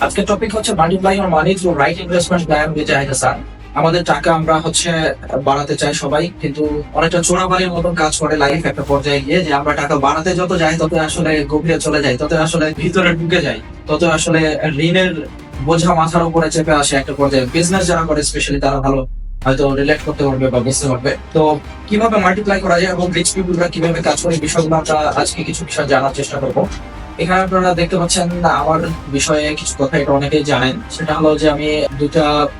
আজকের টপিক হচ্ছে multiply your money through right investment plan with Hasan. আমাদের টাকা আমরা বাড়াতে চাই সবাই, কিন্তু অনেকটা চোরাবালির মতন কাজ করে লাইফ একটা পর্যায়ে গিয়ে, যে আমরা টাকা বাড়াতে যত যাই তত আসলে গভীরে চলে যাই, তত আসলে ভিতরে ঢুকে যাই, তত আসলে ঋণের বোঝা মাথার উপরে চেপে আসে একটা পর্যায়ে। বিজনেস যারা করে স্পেশালি তারা ভালো হয়তো রিলেট করতে পারবে বা বুঝতে পারবে। তো কিভাবে মাল্টিপ্লাই করা যায় এবং রিচ পিপুলরা কিভাবে কাজ করে, এই বিষয়গুলো আমরা আজকে কিছু বিষয় জানার চেষ্টা করবো। এখানে আপনারা দেখতে পাচ্ছেন আমার বিষয়ে কিছু কথা, এটা অনেকেই জানেন। সেটা হলো যে আমি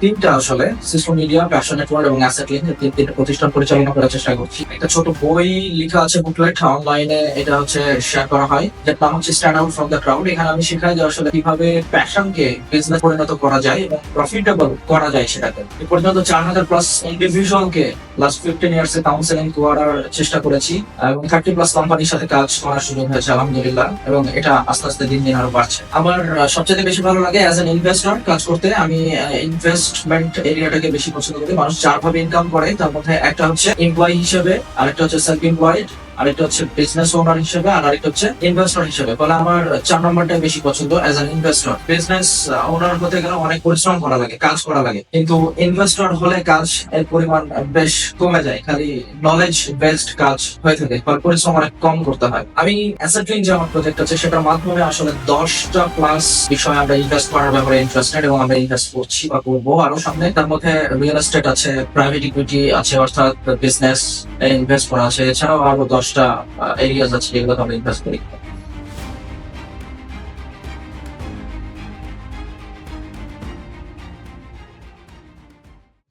তিনটা আসলে সিস্টেম মিডিয়া, প্যাশন নেটওয়ার্ক এবং অ্যাসেট লিঙ্ক, তিনটা প্রতিষ্ঠান পরিচালনা করার চেষ্টা করছি। একটা ছোট বই লেখা আছে, বুকলেট অনলাইনে এটা শেয়ার করা হয়, যার নাম হচ্ছে stand out from the crowd. এখানে আমি শেখাই যে আসলে কিভাবে প্যাশনকে বিজনেস পরিণত করা যায় এবং প্রফিটেবল করা যায় সেটাকে। এ পর্যন্ত 4,000+ ইন্ডিভিজুয়ালকে লাস্ট 15 ইয়ার্স এ কাউন্সেলিং করার চেষ্টা করেছি এবং 30+ কোম্পানির সাথে কাজ করার সুযোগ হয়েছে আলহামদুলিল্লাহ, এবং এটা আস্তে আস্তে দিন দিন আরো বাড়ছে। আমার সবচেয়ে বেশি ভালো লাগে অ্যাজ এন ইনভেস্টর কাজ করতে। আমি ইনভেস্টমেন্ট এরিয়াটাকে বেশি পছন্দ করি। মানুষ 4 ভাবে ইনকাম করে, তার মধ্যে একটা হচ্ছে এমপ্লয়ি হিসেবে, আরেকটা হচ্ছে সেলফ এমপ্লয়েড, আরেকটা হচ্ছে বিজনেস ওনার হিসেবে, আর আরেকটা হচ্ছে ইনভেস্টর হিসেবে। ফলে আমার 4 নম্বরটাই বেশি পছন্দ as an investor. Business owner হতে গেলে অনেক পরিশ্রম করা লাগে, কাজ করা লাগে, কিন্তু ইনভেস্টর হলে কাজ এর পরিমাণ বেশ কমে যায়, খালি নলেজ বেসড কাজ হয়ে থাকে, ফলে পরিশ্রম অনেক কম করতে হয়। আমি অ্যাসেট লিঙ্ক যে আমার প্রজেক্ট আছে সেটার মাধ্যমে আসলে 10টা+ বিষয় আমরা ইনভেস্ট করার ব্যাপারে ইন্টারেস্টেড, এবং আমরা ইনভেস্ট করছি বা করবো আরো সামনে। তার মধ্যে রিয়েল এস্টেট আছে, প্রাইভেট ইকুইটি আছে, অর্থাৎ বিজনেস ইনভেস্ট করা আছে, এছাড়াও আরো 10টা এরিয়াজ আছে যেগুলোতে আমরা ইনভেস্ট করি।